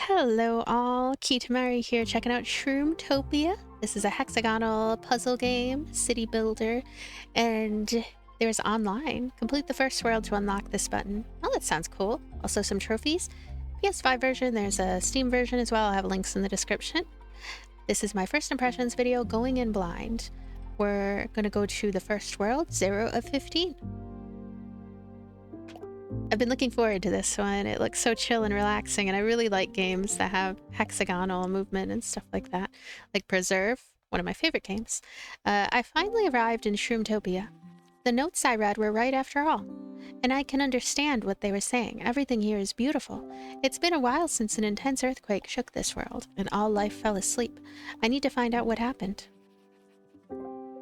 Hello all, Kitamari here checking out Shroomtopia. This is a hexagonal puzzle game, city builder, and there's online. Complete the first world to unlock this button. Oh, that sounds cool. Also some trophies. PS5 version, there's a Steam version as well. I'll have links in the description. This is my first impressions video going in blind. We're gonna go to the first world, 0 of 15. I've been looking forward to this one. It looks so chill and relaxing, and I really like games that have hexagonal movement and stuff like that. Like Preserve, one of my favorite games. I finally arrived in Shroomtopia. The notes I read were right after all, and I can understand what they were saying. Everything here is beautiful. It's been a while since an intense earthquake shook this world, and all life fell asleep. I need to find out what happened.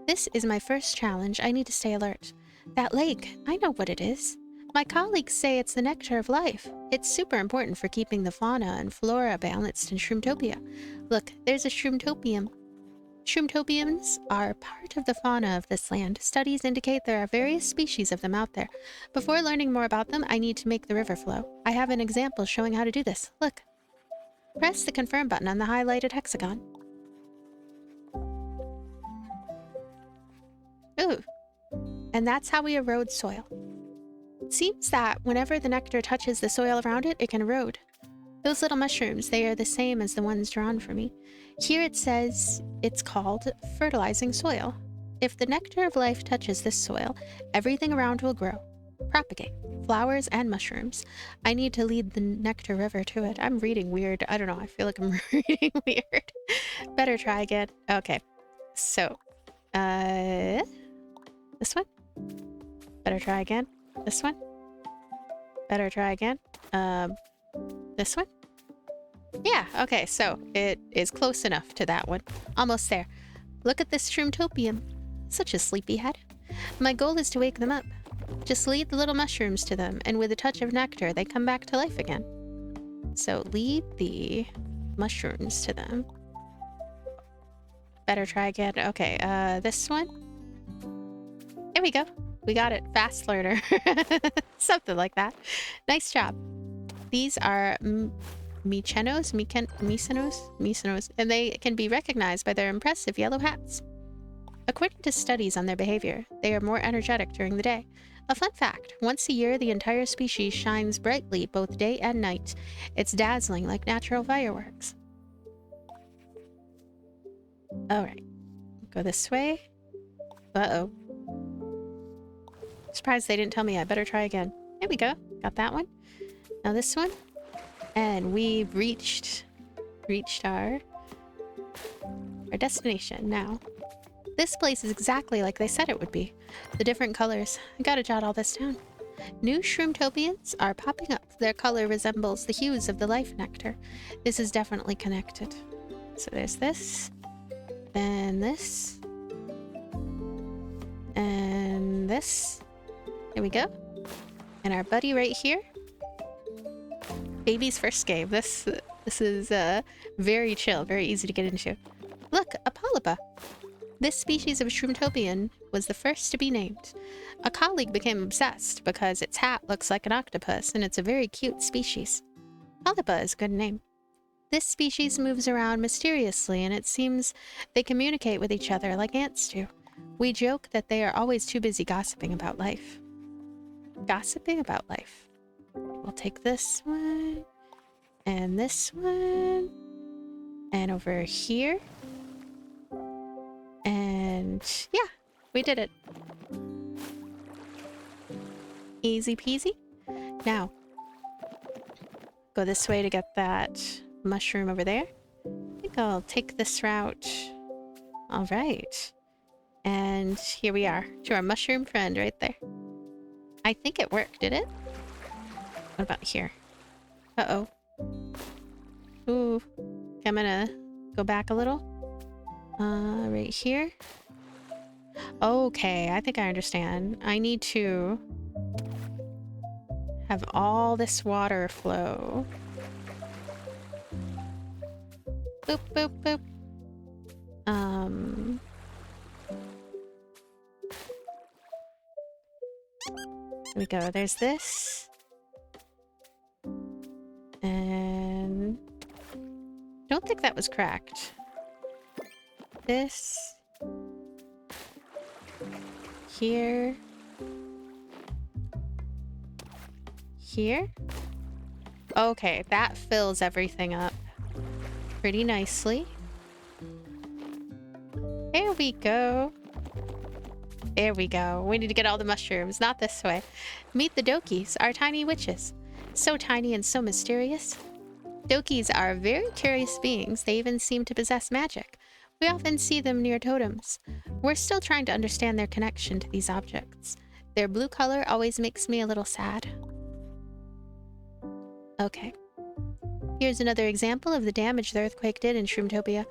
This is my first challenge. I need to stay alert. That lake, I know what it is. My colleagues say it's the nectar of life. It's super important for keeping the fauna and flora balanced in Shroomtopia. Look, there's a Shroomtopium. Shroomtopiums are part of the fauna of this land. Studies indicate there are various species of them out there. Before learning more about them, I need to make the river flow. I have an example showing how to do this. Look. Press the confirm button on the highlighted hexagon. Ooh. And that's how we erode soil. It seems that whenever the nectar touches the soil around it, it can erode. Those little mushrooms, they are the same as the ones drawn for me. Here it says it's called fertilizing soil. If the nectar of life touches this soil, everything around will grow, propagate, flowers and mushrooms. I need to lead the nectar river to it. I'm reading weird. I don't know. I feel like I'm reading weird. Better try again. Okay. So, this one? Better try again. This one? Better try again. This one? Yeah, okay, so it is close enough to that one. Almost there. Look at this Shroomtopium. Such a sleepyhead. My goal is to wake them up. Just lead the little mushrooms to them, and with a touch of nectar, they come back to life again. So lead the mushrooms to them. Better try again. Okay, this one? There we go. We got it. Fast learner. Something like that. Nice job. These are Micenos, and they can be recognized by their impressive yellow hats. According to studies on their behavior, they are more energetic during the day. A fun fact, once a year the entire species shines brightly both day and night. It's dazzling like natural fireworks. Alright. Go this way. Uh-oh. Surprised they didn't tell me. I better try again. There we go. Got that one. Now this one. And we've reached our destination now. This place is exactly like they said it would be. The different colors. I gotta jot all this down. New Shroomtopians are popping up. Their color resembles the hues of the life nectar. This is definitely connected. So there's this. Then this. And this. There we go. And our buddy right here. Baby's first game. This is very chill, very easy to get into. Look, a polypa. This species of Shroomtopian was the first to be named. A colleague became obsessed because its hat looks like an octopus and it's a very cute species. Polypa is a good name. This species moves around mysteriously and it seems they communicate with each other like ants do. We joke that they are always too busy gossiping about life. Gossiping about life. We'll take this one, and this one, and over here, and yeah, we did it. Easy peasy. Now, go this way to get that mushroom over there. I think I'll take this route. All right. And here we are, to our mushroom friend right there. I think it worked, did it? What about here? Uh-oh. Ooh. I'm gonna go back a little. Right here. Okay, I think I understand. I need to have all this water flow. Boop, boop, boop. There we go. There's this. And don't think that was cracked. This. Here. Here? Okay, that fills everything up pretty nicely. There we go. There we go. We need to get all the mushrooms, not this way. Meet the Dokis, our tiny witches. So tiny and so mysterious. Dokis are very curious beings. They even seem to possess magic. We often see them near totems. We're still trying to understand their connection to these objects. Their blue color always makes me a little sad. Okay. Here's another example of the damage the earthquake did in Shroomtopia.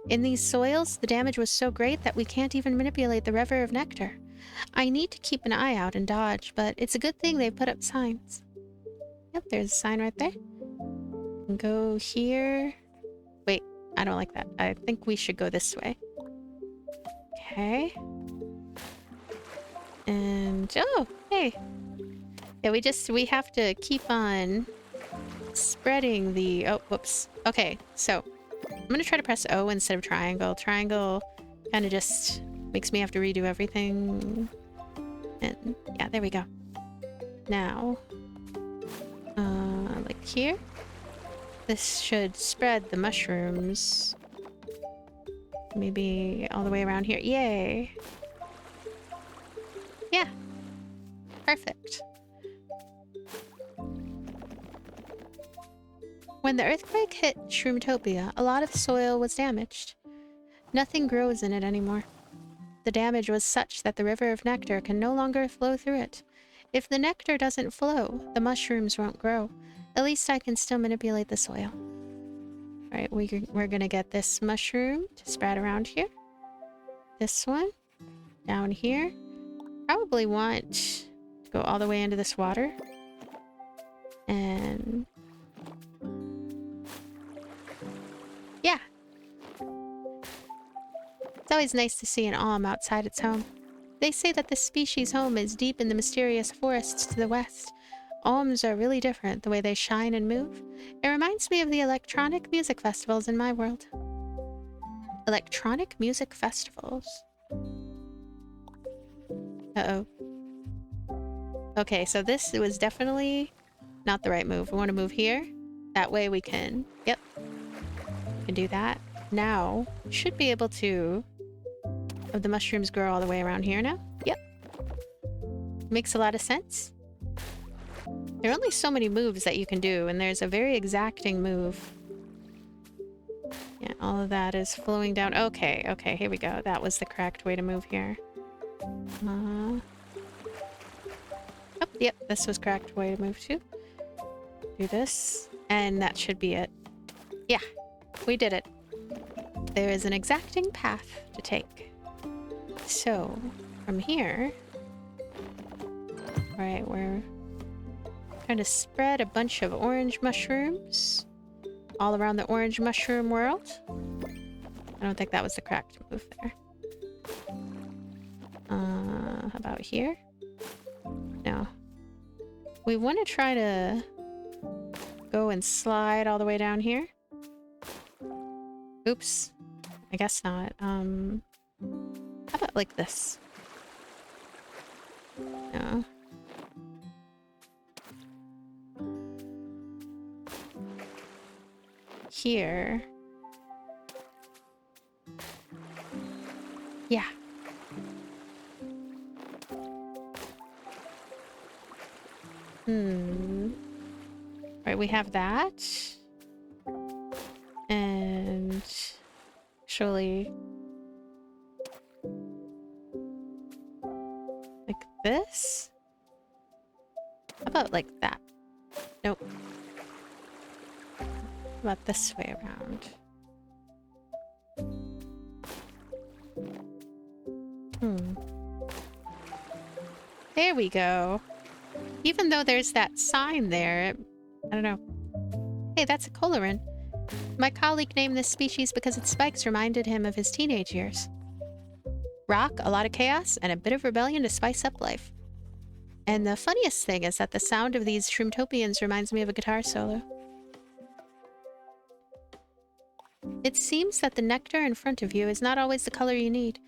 In these soils, the damage was so great that we can't even manipulate the river of nectar. I need to keep an eye out and dodge, but it's a good thing they've put up signs. Yep, there's a sign right there. Go here. Wait, I don't like that. I think we should go this way. Okay. And, oh, hey. Yeah, we have to keep on spreading the, oh, whoops. Okay, so I'm gonna try to press O instead of triangle. Triangle kind of just makes me have to redo everything. And yeah, there we go. Now, like here. This should spread the mushrooms. Maybe all the way around here. Yay! Yeah. Perfect. When the earthquake hit Shroomtopia, a lot of soil was damaged. Nothing grows in it anymore. The damage was such that the river of nectar can no longer flow through it. If the nectar doesn't flow, the mushrooms won't grow. At least I can still manipulate the soil. Alright, we're gonna get this mushroom to spread around here. This one. Down here. Probably want to go all the way into this water. And... yeah. It's always nice to see an alm outside its home. They say that this species' home is deep in the mysterious forests to the west. Alms are really different, the way they shine and move. It reminds me of the electronic music festivals in my world. Electronic music festivals. Uh-oh. Okay, so this was definitely not the right move. We want to move here. That way we can... yep. We can do that. Now, we should be able to... have the mushrooms grow all the way around here now. Yep. Makes a lot of sense. There are only so many moves that you can do, and there's a very exacting move. Yeah, all of that is flowing down. Okay, okay, here we go. That was the correct way to move here. Oh, yep, this was correct way to move too. Do this, and that should be it. Yeah, we did it. There is an exacting path to take. So, from here... right, we're trying to spread a bunch of orange mushrooms all around the orange mushroom world. I don't think that was the correct move there. How about here? No. We want to try to go and slide all the way down here. Oops. I guess not. How about like this? No. Here. Yeah. Right, we have that. And actually like this? How about like that? Nope. How about this way around? There we go. Even though there's that sign there, I don't know. Hey, that's a colorin. My colleague named this species because its spikes reminded him of his teenage years. Rock, a lot of chaos, and a bit of rebellion to spice up life. And the funniest thing is that the sound of these Shroomtopians reminds me of a guitar solo. It seems that the nectar in front of you is not always the color you need.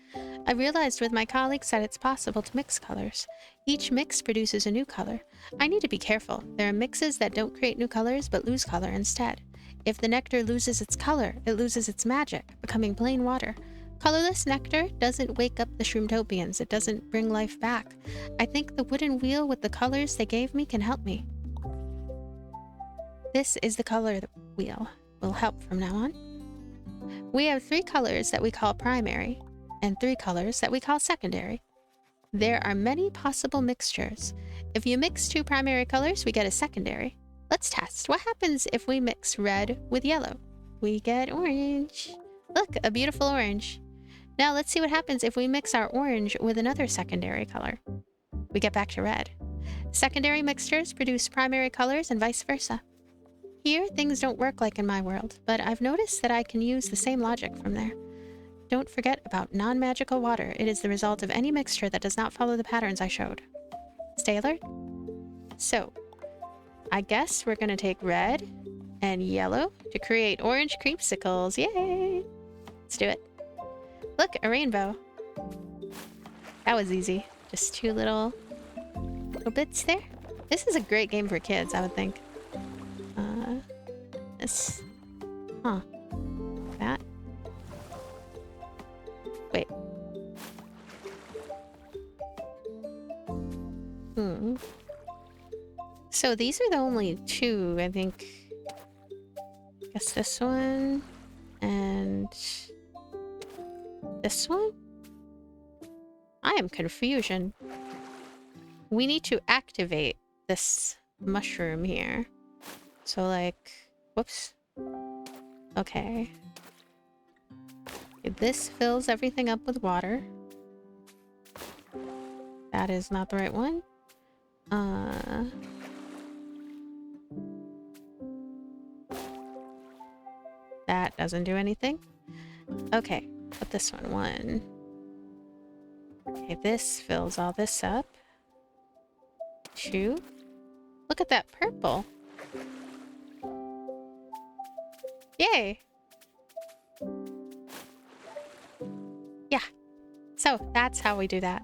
I realized with my colleagues that it's possible to mix colors. Each mix produces a new color. I need to be careful. There are mixes that don't create new colors but lose color instead. If the nectar loses its color, it loses its magic, becoming plain water. Colorless nectar doesn't wake up the Shroomtopians. It doesn't bring life back. I think the wooden wheel with the colors they gave me can help me. This is the color wheel. Will help from now on. We have 3 colors that we call primary, and 3 colors that we call secondary. There are many possible mixtures. If you mix 2 primary colors, we get a secondary. Let's test. What happens if we mix red with yellow? We get orange. Look, a beautiful orange. Now let's see what happens if we mix our orange with another secondary color. We get back to red. Secondary mixtures produce primary colors and vice versa. Here, things don't work like in my world, but I've noticed that I can use the same logic from there. Don't forget about non-magical water. It is the result of any mixture that does not follow the patterns I showed. Stay alert. So, I guess we're gonna take red and yellow to create orange creamsicles. Yay! Let's do it. Look, a rainbow. That was easy. Just 2 little bits there. This is a great game for kids, I would think. This. Huh. That. Wait. So these are the only 2, I think. Guess this one. And this one? I am confusion. We need to activate this mushroom here. So like, whoops. Okay. This fills everything up with water. That is not the right one. That doesn't do anything. Okay, put this one. Okay, this fills all this up. 2. Look at that purple. Yay! Yeah. So, that's how we do that.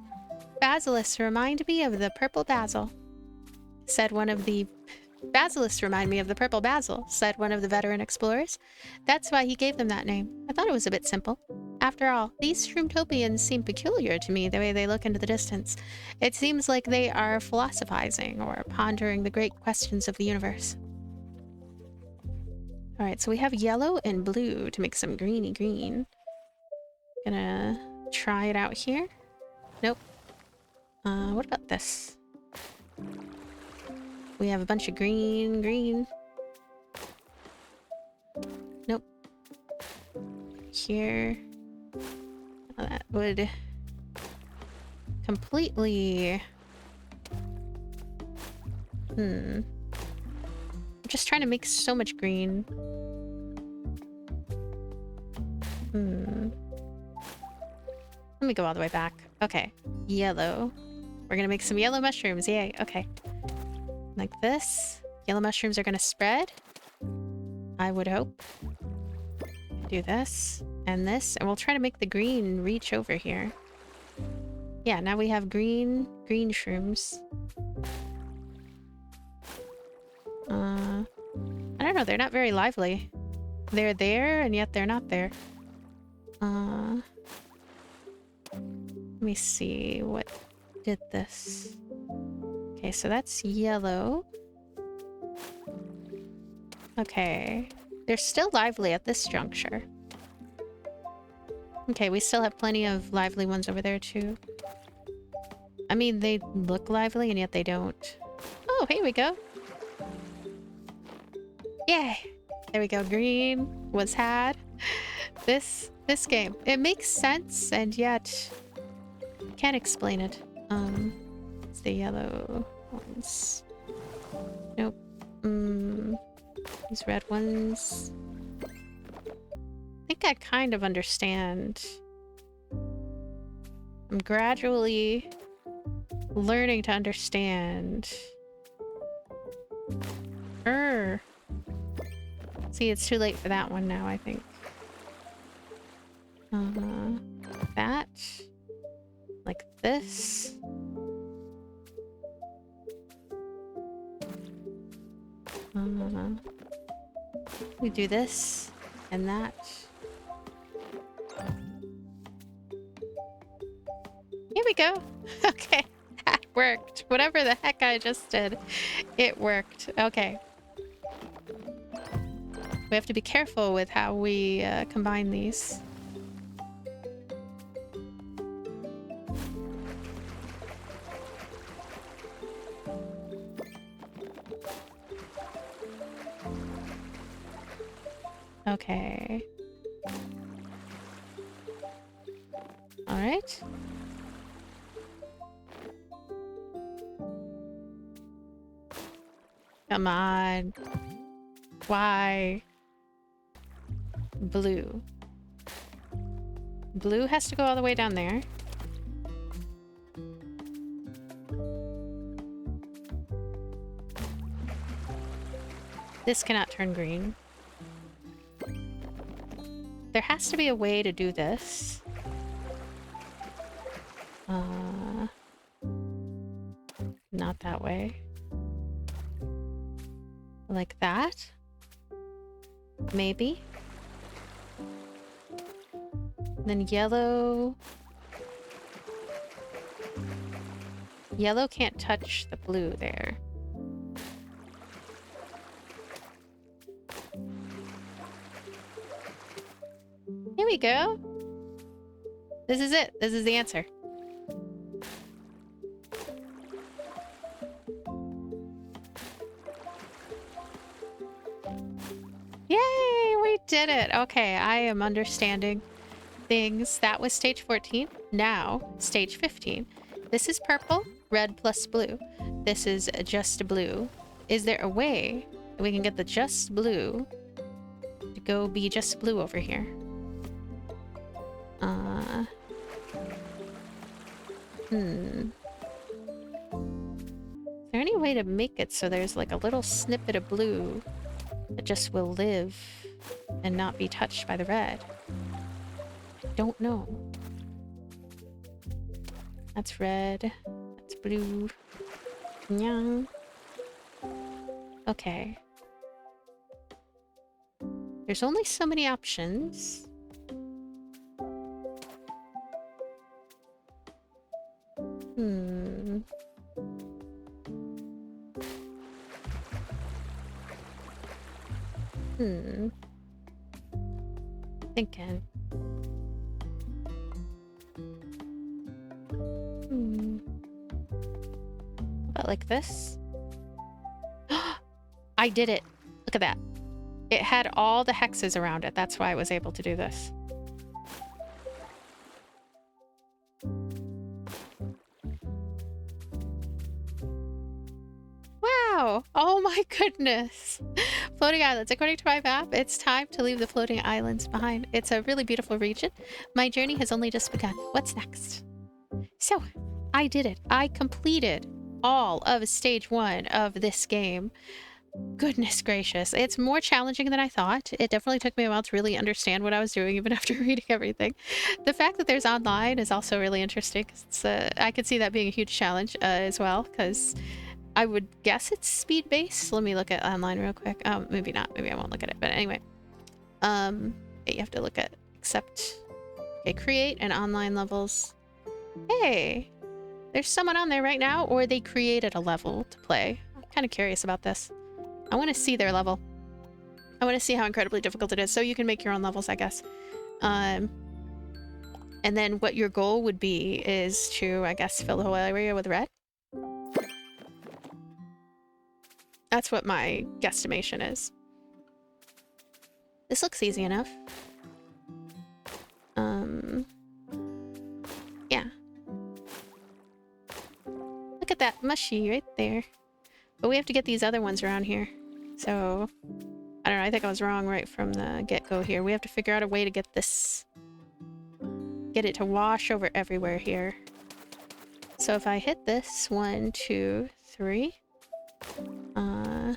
Basilisks remind me of the purple basil, said one of the... Basilisks remind me of the purple basil, said one of the veteran explorers. That's why he gave them that name. I thought it was a bit simple. After all, these Shroomtopians seem peculiar to me the way they look into the distance. It seems like they are philosophizing or pondering the great questions of the universe. Alright, so we have yellow and blue to make some greeny green. Gonna try it out here. Nope. What about this? We have a bunch of green. Nope. Here. Oh, that would completely... I'm just trying to make so much green. Let me go all the way back. Okay. Yellow. We're gonna make some yellow mushrooms. Yay. Okay. Like this. Yellow mushrooms are gonna spread. I would hope. Do this and this, and we'll try to make the green reach over here. Yeah, now we have green shrooms. I don't know, they're not very lively. They're there, and yet they're not there. Let me see what did this. Okay, so that's yellow. Okay. They're still lively at this juncture. Okay, we still have plenty of lively ones over there, too. I mean, they look lively, and yet they don't. Oh, here we go. Yay! There we go. Green was had. This game. It makes sense, and yet... can't explain it. It's the yellow ones. Nope. These red ones. I think I kind of understand. I'm gradually learning to understand. See, it's too late for that one now, I think. That. Like this. We do this and that. Here we go. Okay, that worked. Whatever the heck I just did, it worked. Okay. We have to be careful with how we combine these. Okay. All right. Come on. Why? Blue. Blue has to go all the way down there. This cannot turn green. There has to be a way to do this. Not that way. Like that? Maybe. Then yellow. Yellow can't touch the blue there. Here we go. This is it. This is the answer. Yay! We did it. Okay, I am understanding things. That was stage 14. Now, stage 15. This is purple, red plus blue. This is just blue. Is there a way that we can get the just blue to go be just blue over here? Is there any way to make it so there's like a little snippet of blue that just will live and not be touched by the red? I don't know. That's red. That's blue. Nyang. Okay. There's only so many options. Thinking. About like this? I did it. Look at that. It had all the hexes around it. That's why I was able to do this. Wow! Oh my goodness! Floating islands. According to my map, it's time to leave the floating islands behind. It's a really beautiful region. My journey has only just begun. What's next? So, I did it. I completed all of stage 1 of this game. Goodness gracious. It's more challenging than I thought. It definitely took me a while to really understand what I was doing, even after reading everything. The fact that there's online is also really interesting. I could see that being a huge challenge as well, because I would guess it's speed-based. Let me look at online real quick. Maybe not. Maybe I won't look at it. But anyway. You have to look at accept. Okay, create and online levels. Hey! There's someone on there right now, or they created a level to play. I'm kind of curious about this. I want to see their level. I want to see how incredibly difficult it is, so you can make your own levels, I guess. And then what your goal would be is to, I guess, fill the whole area with red. That's what my guesstimation is. This looks easy enough. Yeah. Look at that mushy right there. But we have to get these other ones around here. So, I don't know, I think I was wrong right from the get-go here. We have to figure out a way to get this... get it to wash over everywhere here. So if I hit this, 1, 2, 3... I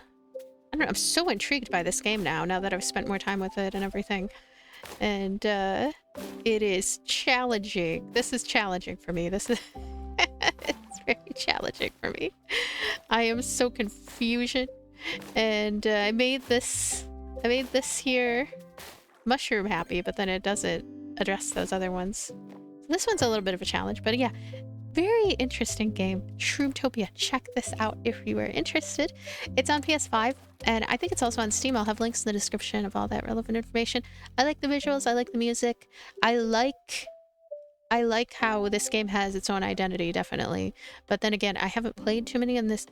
don't know, I'm so intrigued by this game now that I've spent more time with it and everything. and it is challenging. This is challenging for me. This is it's very challenging for me. I am so confusion, and I made this here mushroom happy, but then it doesn't address those other ones. So this one's a little bit of a challenge, but yeah, very interesting game. Shroomtopia. Check this out if you are interested. It's on PS5, and I think it's also on Steam. I'll have links in the description of all that relevant information. I like the visuals. I like the music. I like how this game has its own identity, definitely. But then again, I haven't played too many in this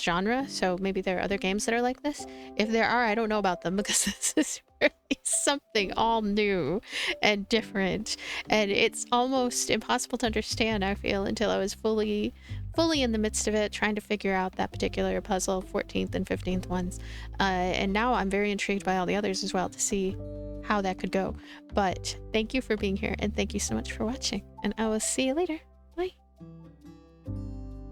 genre, so maybe there are other games that are like this. If there are, I don't know about them because this is really something all new and different, and it's almost impossible to understand, I feel, until I was fully in the midst of it, trying to figure out that particular puzzle, 14th and 15th ones. And now I'm very intrigued by all the others as well to see how that could go. But thank you for being here, and thank you so much for watching, and I will see you later. Bye.